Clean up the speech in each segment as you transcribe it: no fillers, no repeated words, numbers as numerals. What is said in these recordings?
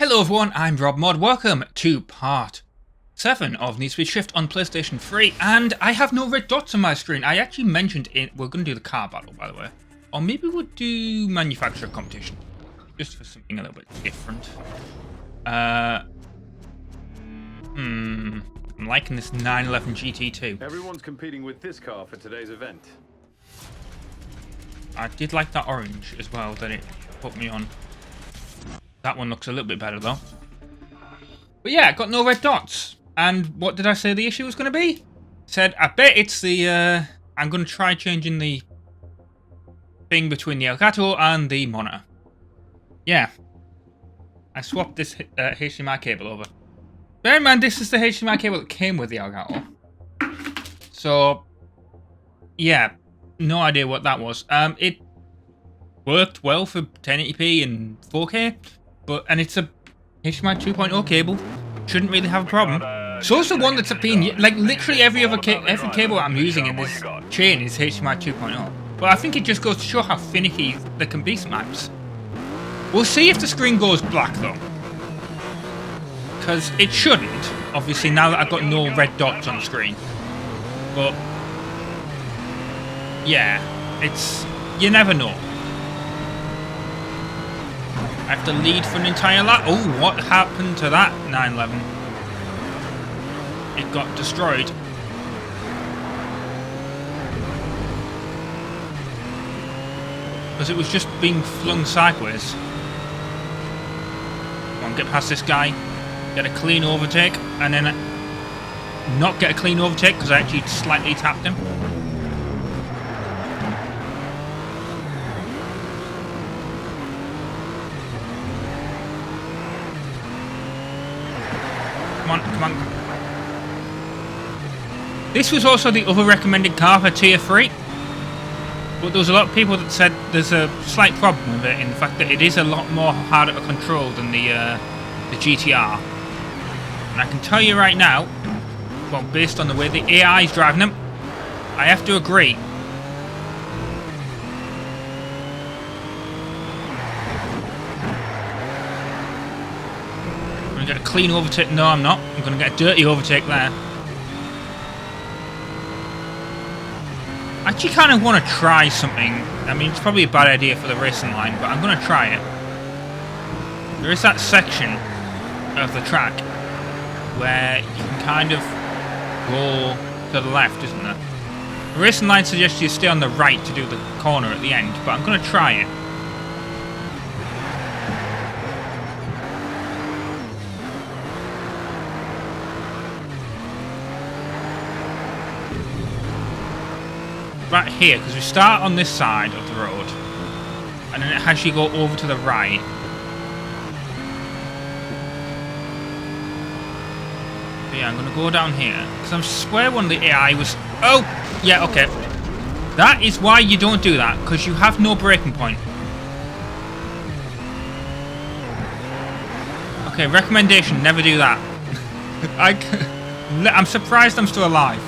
Hello everyone, I'm RobtheMod. Welcome to part 7 of Need for Speed Shift on PlayStation 3, and I have no red dots on my screen. I actually mentioned it. We're going to do the car battle, by the way. Or maybe we'll do manufacturer competition. Just for something a little bit different. I'm liking this 911 GT2. Everyone's competing with this car for today's event. I did like that orange as well that it put me on. That one looks a little bit better though. But yeah, got no red dots. And what did I say the issue was going to be? Said, I bet it's the, I'm going to try changing the thing between the Elgato and the monitor. Yeah. I swapped this HDMI cable over. Bear in mind, this is the HDMI cable that came with the Elgato. So, yeah. No idea what that was. It worked well for 1080p and 4K. And it's a HDMI 2.0 cable. Shouldn't really have a problem. So it's the one that's being, like, literally every cable I'm using in this chain is HDMI 2.0. But I think it just goes to show how finicky they can be sometimes. We'll see if the screen goes black though. Because it shouldn't, obviously, now that I've got no red dots on the screen. But yeah, it's, you never know. I have to lead for an entire lap. Oh, what happened to that 911? It got destroyed. Because it was just being flung sideways. Come on, get past this guy. Get a clean overtake. And then not get a clean overtake because I actually slightly tapped him. Come on. This was also the other recommended car for Tier 3. But there was a lot of people that said there's a slight problem with it in the fact that it is a lot more harder to control than the GTR. And I can tell you right now, well, based on the way the AI is driving them, I have to agree. Get a clean overtake. No, I'm not. I'm going to get a dirty overtake there. I actually kind of want to try something. I mean, it's probably a bad idea for the racing line, but I'm going to try it. There is that section of the track where you can kind of go to the left, isn't there? The racing line suggests you stay on the right to do the corner at the end, but I'm going to try it. Right here, because we start on this side of the road and then it has you go over to the right. So yeah, I'm going to go down here because I swear one of the AI was... Oh! Yeah, okay. That is why you don't do that, because you have no braking point. Okay, recommendation, never do that. I'm surprised I'm still alive.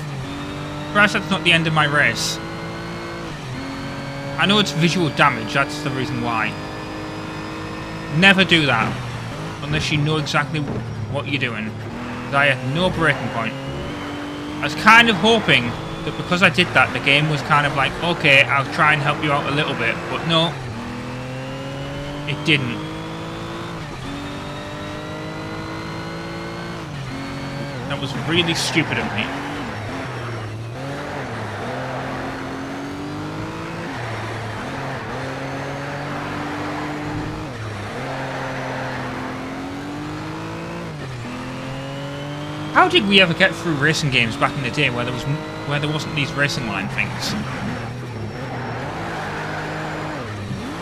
Surprised that's not the end of my race. I know it's visual damage, that's the reason why. Never do that. Unless you know exactly what you're doing. Because I had no braking point. I was kind of hoping that because I did that, the game was kind of like, okay, I'll try and help you out a little bit. But no. It didn't. That was really stupid of me. How did we ever get through racing games back in the day where there wasn't these racing line things?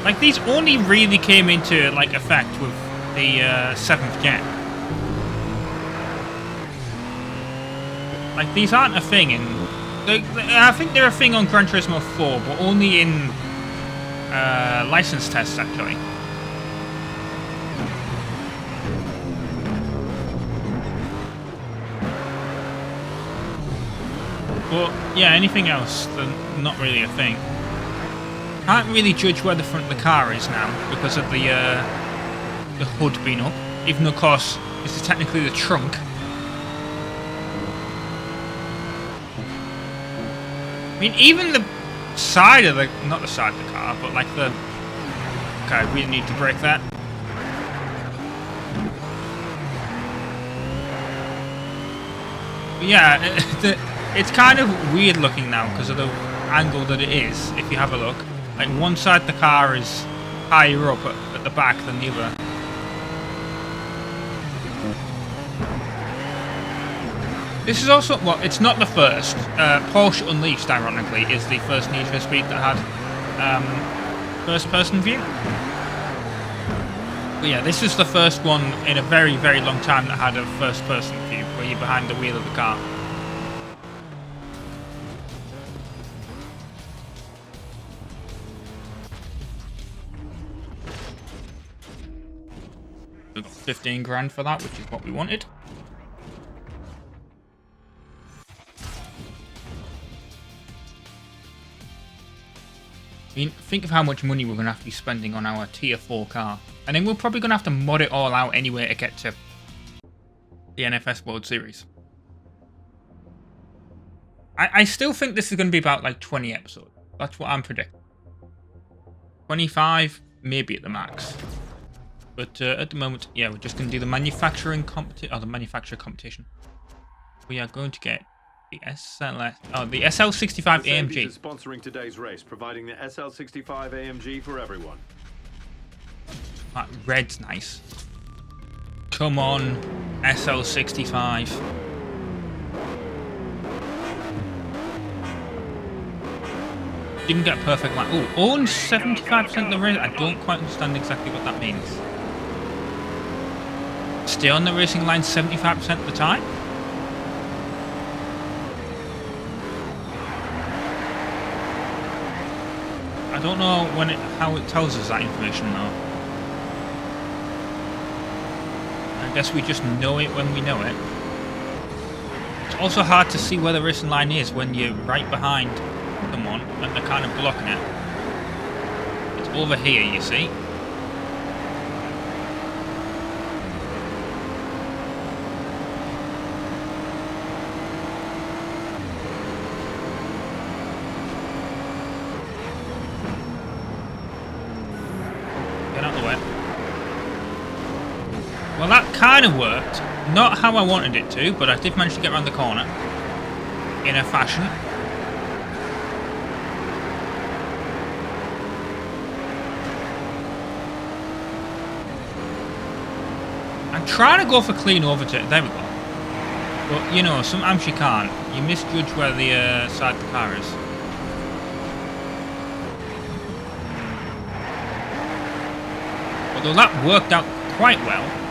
Like, these only really came into like effect with the 7th gen. Like, these aren't a thing in... I think they're a thing on Gran Turismo 4, but only in license tests actually. But yeah, anything else, then not really a thing. Can't really judge where the front of the car is now because of the hood being up. Even though, of course, this is technically the trunk. I mean, even the side of the... Not the side of the car, but like the... Okay, I really need to brake that. But yeah, it's kind of weird looking now because of the angle that it is, if you have a look. Like, one side of the car is higher up at the back than the other. This is also, well, it's not the first. Porsche Unleashed, ironically, is the first Need for Speed that had first-person view. But yeah, this is the first one in a very, very long time that had a first-person view, where you're behind the wheel of the car. We got 15 grand for that, which is what we wanted. I mean, think of how much money we're going to have to be spending on our tier 4 car. And then we're probably going to have to mod it all out anyway to get to the NFS World Series. I still think this is going to be about like 20 episodes. That's what I'm predicting. 25, maybe at the max. But at the moment, yeah, we're just going to do the manufacturing competition, or the manufacturer competition. We are going to get the the SL65 AMG. Is sponsoring today's race, providing the SL65 AMG for everyone. That red's nice. Come on, SL65. Didn't get a perfect line. Oh, own 75% of the race. I don't quite understand exactly what that means. Stay on the racing line 75% of the time? I don't know how it tells us that information though. I guess we just know it when we know it. It's also hard to see where the racing line is when you're right behind someone and they're kind of blocking it. It's over here, you see. Well, that kind of worked. Not how I wanted it to, but I did manage to get around the corner in a fashion. I'm trying to go for clean overtake. There we go. But, you know, sometimes you can't. You misjudge where the side of the car is. Although that worked out quite well.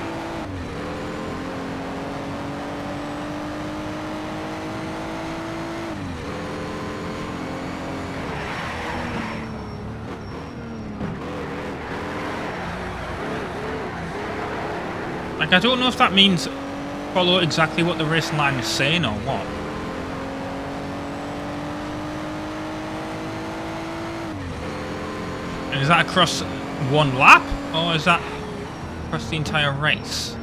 Like, I don't know if that means follow exactly what the racing line is saying or what. And is that across one lap? Or is that across the entire race?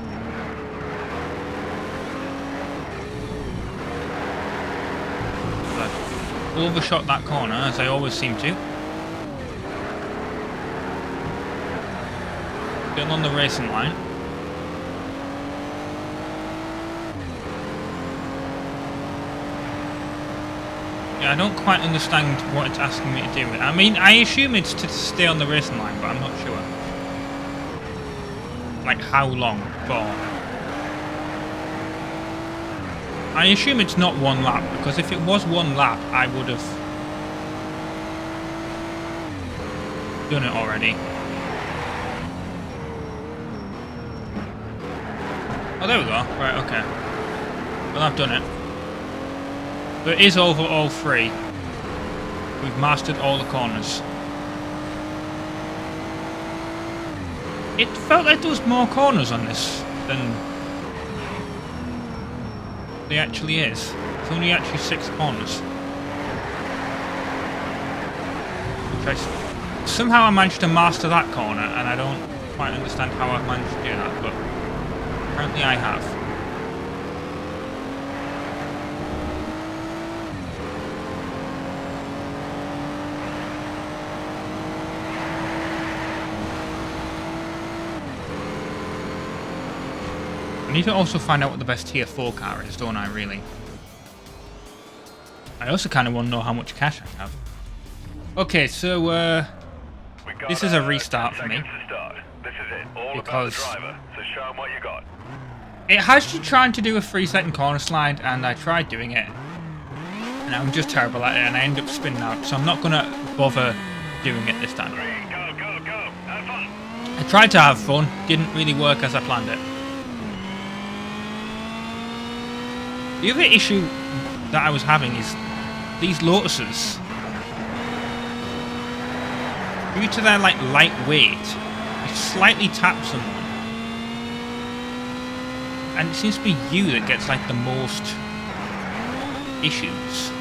I've overshot that corner, as I always seem to. Getting on the racing line. Yeah, I don't quite understand what it's asking me to do. I mean, I assume it's to stay on the racing line, but I'm not sure. Like, how long for? I assume it's not one lap, because if it was one lap, I would have done it already. Oh, there we go. Right, okay. Well, I've done it. But it is over all three. We've mastered all the corners. It felt like there was more corners on this than there actually is. It's only actually 6 corners. Somehow I managed to master that corner, and I don't quite understand how I've managed to do that, but Apparently I have. I need to also find out what the best tier 4 car is, don't I, really? I also kind of want to know how much cash I have. Okay, so, this is a restart for me. This is it. All because about the driver, so show 'em what you got. It has you trying to do a 3-second corner slide, and I tried doing it. And I'm just terrible at it, and I end up spinning out, so I'm not going to bother doing it this time. Go, go, go. Have fun. I tried to have fun, didn't really work as I planned it. The other issue that I was having is these Lotuses, due to their like lightweight, you slightly tap someone, and it seems to be you that gets like the most issues.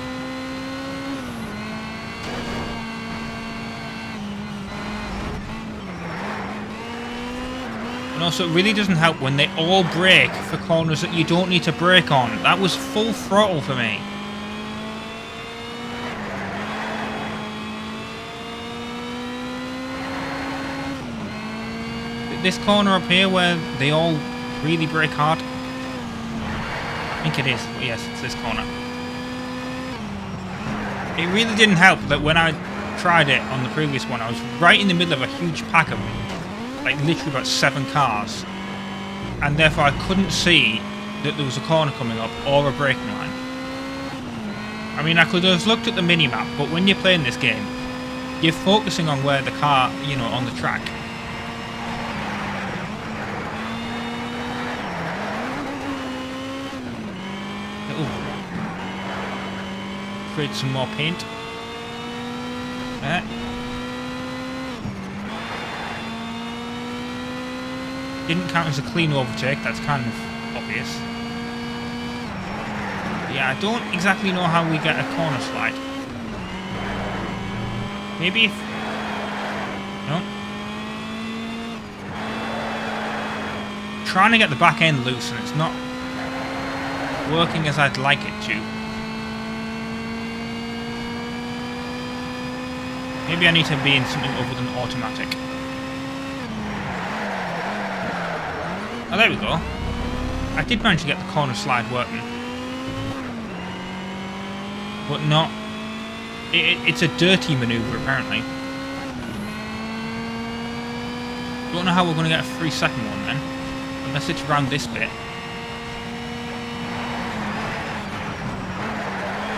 And also, it really doesn't help when they all brake for corners that you don't need to brake on. That was full throttle for me. This corner up here where they all really brake hard. I think it is. Yes, it's this corner. It really didn't help that when I tried it on the previous one, I was right in the middle of a huge pack of like literally about 7 cars, and therefore I couldn't see that there was a corner coming up or a braking line. I mean, I could have looked at the mini-map, but when you're playing this game, you're focusing on where the car, you know, on the track. Create some more paint. Didn't count as a clean overtake, that's kind of obvious. Yeah, I don't exactly know how we get a corner slide. Maybe if... No. Trying to get the back end loose and it's not working as I'd like it to. Maybe I need to be in something other than automatic. Oh, there we go. I did manage to get the corner slide working. But not... It's a dirty manoeuvre, apparently. Don't know how we're going to get a 3-second one, then. Unless it's around this bit.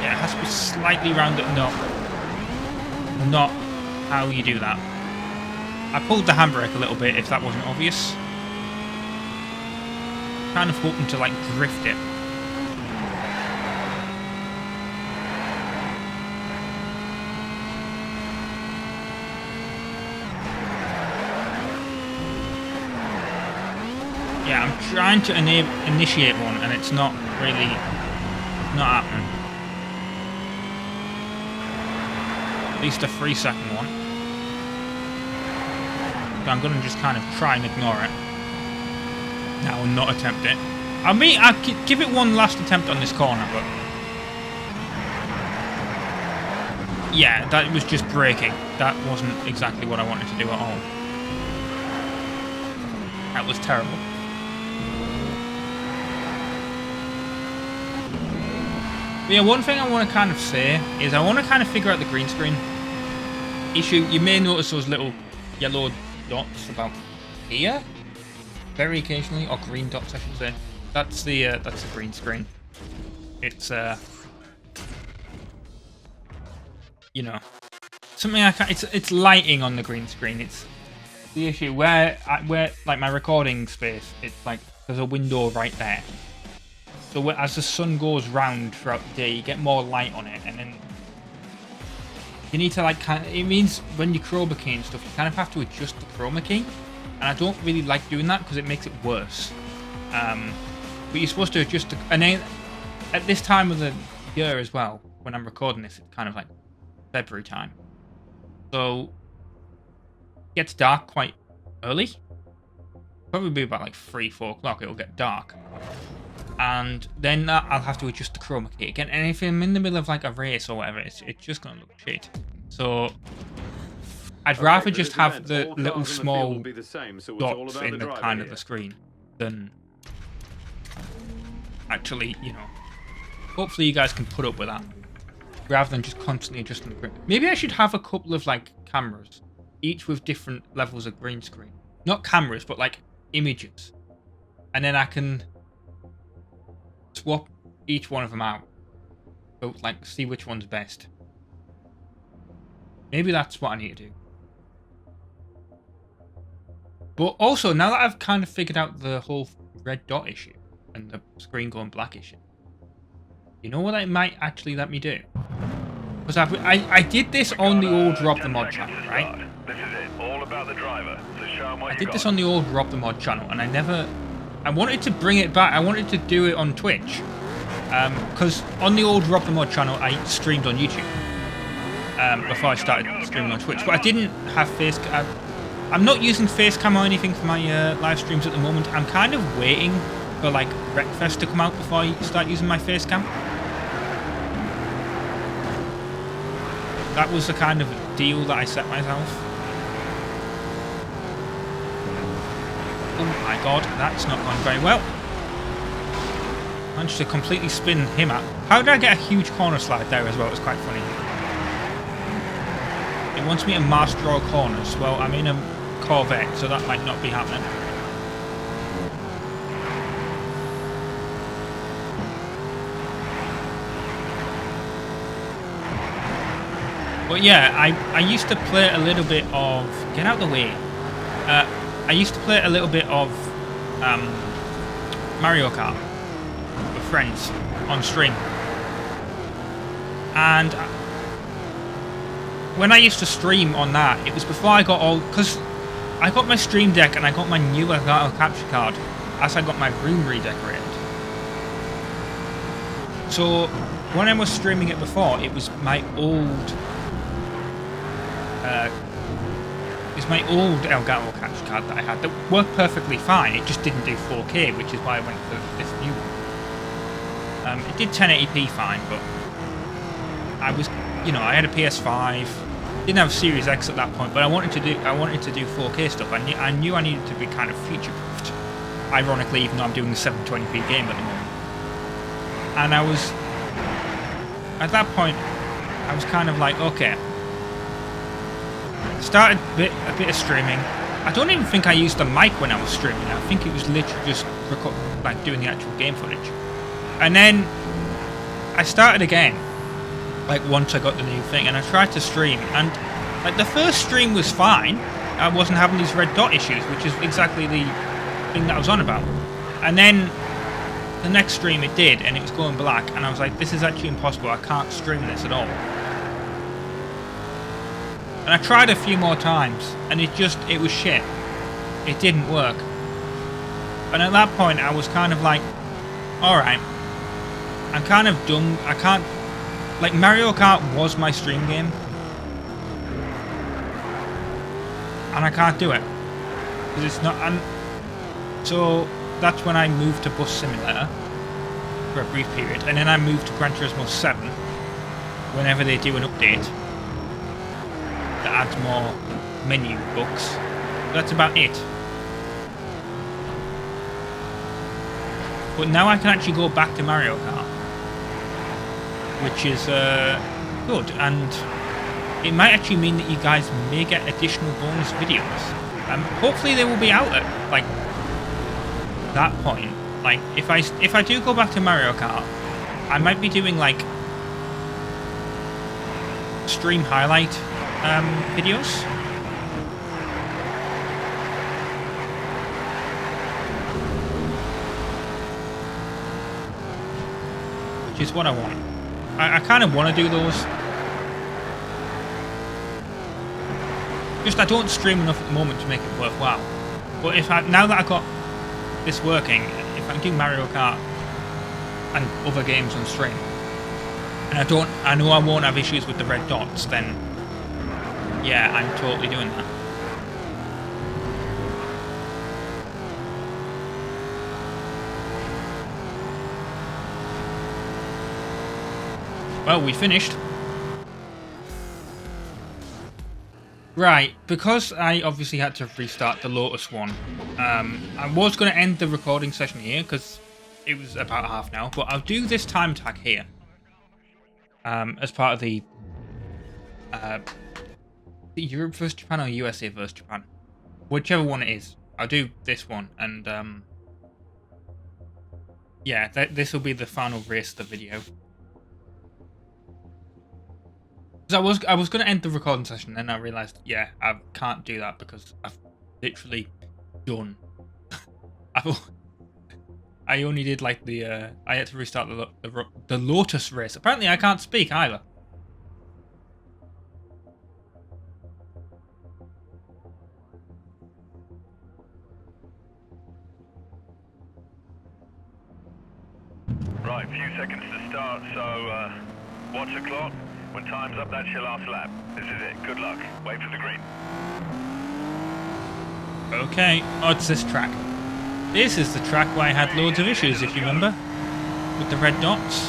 Yeah, it has to be slightly round it. No. Not how you do that. I pulled the handbrake a little bit, if that wasn't obvious. Kind of hoping to, like, drift it. Yeah, I'm trying to initiate one, and it's not really... not happening. At least a 3-second one. So I'm going to just kind of try and ignore it. Now and not attempt it. I mean, I'll give it one last attempt on this corner, but... yeah, that was just braking. That wasn't exactly what I wanted to do at all. That was terrible. But yeah, one thing I want to kind of say is I want to kind of figure out the green screen issue. You may notice those little yellow dots about here, very occasionally, or green dots, I should say. That's the green screen. It's you know, something I can't. It's lighting on the green screen. It's the issue where like my recording space. It's like there's a window right there. So as the sun goes round throughout the day, you get more light on it, and then you need to like kind of, it means when you chroma key and stuff, you kind of have to adjust the chroma key, and I don't really like doing that because it makes it worse. But you're supposed to adjust the, and then at this time of the year as well, when I'm recording this, it's kind of like February time, so it gets dark quite early. Probably be about like 3, 4 o'clock. It'll get dark. And then I'll have to adjust the chroma key again. And if I'm in the middle of like a race or whatever, it's just going to look shit. So I'd rather just have the little small dots in the kind of the screen than actually, you know. Hopefully you guys can put up with that rather than just constantly adjusting the green. Maybe I should have a couple of like cameras, each with different levels of green screen. Not cameras, but like images. And then I can swap each one of them out. So like see which one's best. Maybe that's what I need to do. But also, now that I've kind of figured out the whole red dot issue and the screen going black issue, you know what it might actually let me do? Because I did this on the old RobtheMod channel, right? This is it. All about the driver. So show 'em what I you did got. this on the old RobtheMod channel, and I wanted to bring it back. I wanted to do it on Twitch. Because on the old RobtheMod channel, I streamed on YouTube. Before I started streaming on Twitch. But I didn't have facecam. I'm not using facecam or anything for my live streams at the moment. I'm kind of waiting for like Wreckfest to come out before I start using my facecam. That was the kind of deal that I set myself. Oh my god, that's not gone very well. Managed to completely spin him out. How did I get a huge corner slide there as well? It was quite funny. It wants me to master draw corners. Well, I'm in a Corvette, so that might not be happening. But yeah, I used to play a little bit of... Get out of the way. I used to play a little bit of Mario Kart with friends on stream. And when I used to stream on that, it was before I got all... Because I got my Stream Deck and I got my new Elgato capture card as I got my room redecorated. So when I was streaming it before, it was my old... it's my old Elgato capture card that I had that worked perfectly fine. It just didn't do 4K, which is why I went for this new one. It did 1080p fine, but I was, you know, I had a PS5, didn't have a Series X at that point, but I wanted to do 4K stuff. I knew I needed to be kind of future-proofed. Ironically, even though I'm doing a 720p game at the moment, and I was at that point, I was kind of like, okay. Started a bit of streaming. I don't even think I used the mic when I was streaming. I think it was literally just like doing the actual game footage. And then I started again, like once I got the new thing, and I tried to stream. And like the first stream was fine. I wasn't having these red dot issues, which is exactly the thing that I was on about. And then the next stream it did, and it was going black. And I was like, this is actually impossible. I can't stream this at all. And I tried a few more times, and it was shit. It didn't work. And at that point, I was kind of like, alright, I'm kind of done. I can't, like, Mario Kart was my stream game. And I can't do it. Because it's not, so that's when I moved to Bus Simulator for a brief period. And then I moved to Gran Turismo 7 whenever they do an update that adds more menu books. That's about it. But now I can actually go back to Mario Kart, which is good, and it might actually mean that you guys may get additional bonus videos. Hopefully they will be out at like that point. Like if I do go back to Mario Kart, I might be doing like stream highlight videos. Which is what I want. I kind of want to do those. Just I don't stream enough at the moment to make it worthwhile. But now that I got this working, if I do Mario Kart and other games on stream, and I know I won't have issues with the red dots, then yeah, I'm totally doing that. Well, we finished. Right, because I obviously had to restart the Lotus one, I was going to end the recording session here because it was about half an hour, but I'll do this time tag here as part of the Europe vs Japan or USA vs Japan, whichever one it is. I'll do this one, and yeah, this will be the final race of the video. Because I was going to end the recording session, and then I realised, yeah, I can't do that because I've literally done. I only did like the I had to restart the Lotus race. Apparently, I can't speak either. Right, few seconds to start, so watch the clock. When time's up, that's your last lap. This is it. Good luck. Wait for the green. Okay, oh, it's this track. This is the track where I had loads of issues, if you remember, with the red dots.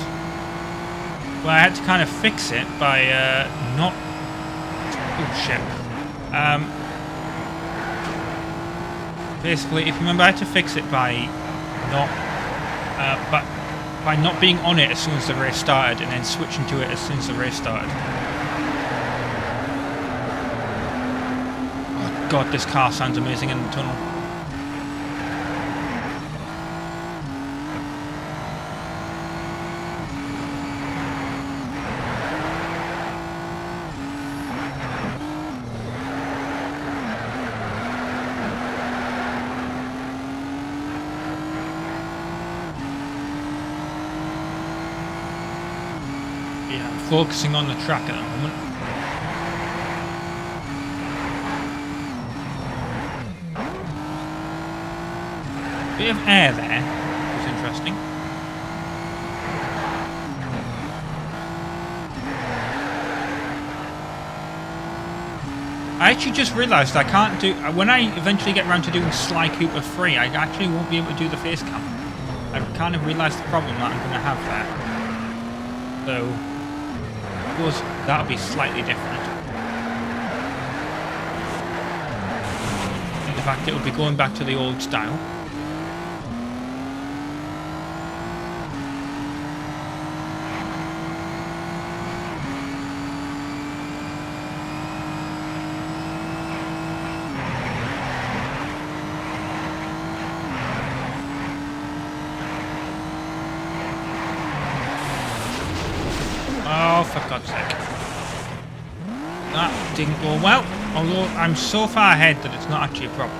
Well, I had to kind of fix it by not... Oh, shit. Basically, if you remember, I had to fix it by not... by not being on it as soon as the race started, and then switching to it as soon as the race started. Oh god, this car sounds amazing in the tunnel. Yeah, I'm focusing on the track at the moment. Bit of air there, which is interesting. I actually just realised I can't do... When I eventually get around to doing Sly Cooper 3, I actually won't be able to do the face cam. I've kind of realised the problem that I'm going to have there. So, of course, that'll be slightly different. In fact, it'll be going back to the old style. Oh, for God's sake. That didn't go well, although I'm so far ahead that it's not actually a problem.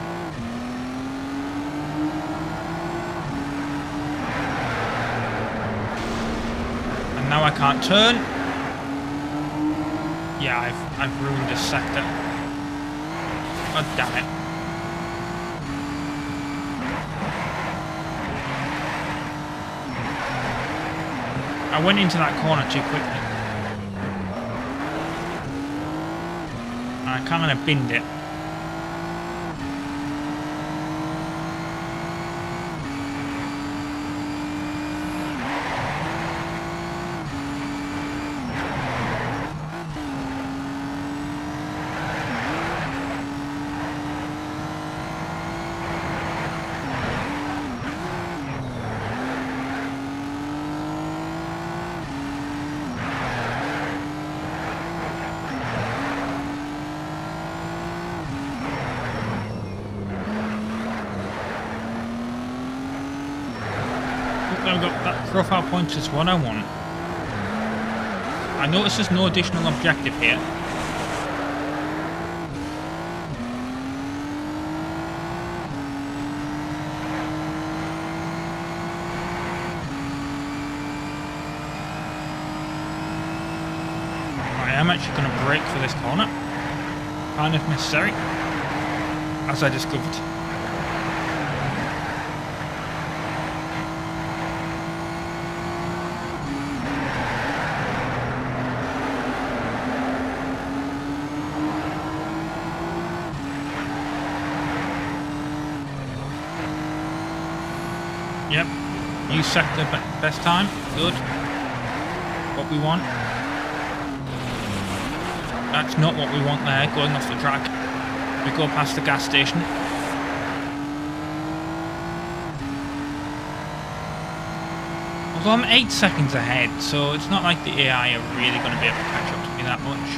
And now I can't turn. Yeah, I've ruined this sector. God damn it. I went into that corner too quickly. I kind of binned it. I've got that profile points is what I want. I notice there's no additional objective here. I am actually going to brake for this corner. Kind of necessary, as I discovered. Yep, you set the best time. Good. what we want. That's not what we want there, going off the track. We go past the gas station. Although I'm 8 seconds ahead, so it's not like the AI are really going to be able to catch up to me that much.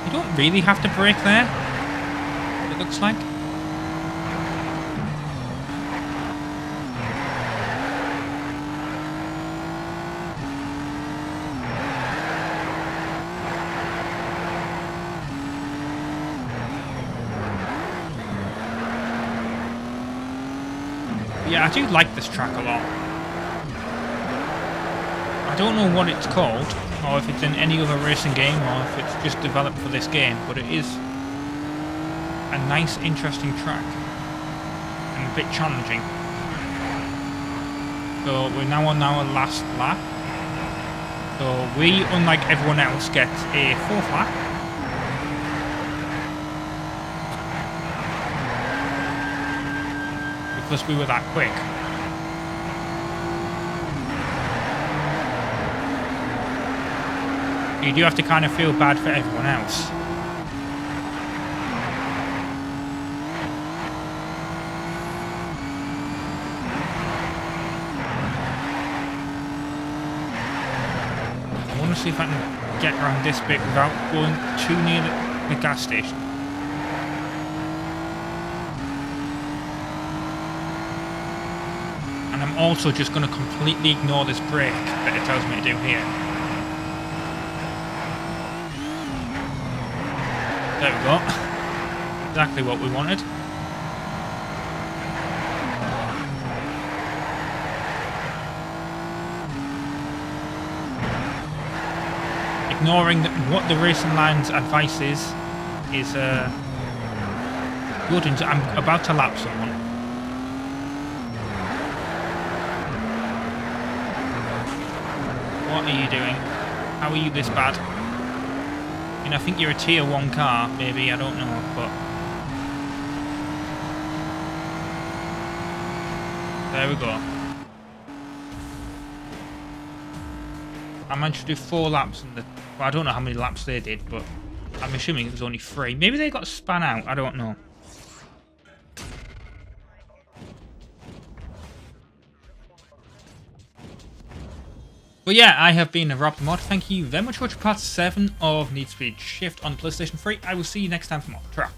You don't really have to brake there, it looks like. Yeah, I do like this track a lot. I don't know what it's called, or if it's in any other racing game, or if it's just developed for this game, but it is a nice, interesting track, and a bit challenging. So we're now on our last lap. So we, unlike everyone else, get a 4th lap. Because we were that quick. You do have to kind of feel bad for everyone else. I want to see if I can get around this bit without going too near the gas station. And I'm also just going to completely ignore this brake that it tells me to do here. There we go. Exactly what we wanted. Ignoring what the racing line's advice is good. I'm about to lap someone. What are you doing? How are you this bad? I mean, I think you're a tier 1 car, maybe, I don't know, but... There we go. I managed to do 4 laps in the... Well, I don't know how many laps they did, but I'm assuming it was only 3. Maybe they got spun out, I don't know. But yeah, I have been RobtheMod. Thank you very much for watching part 7 of Need Speed Shift on PlayStation 3. I will see you next time for more. Ta-ra.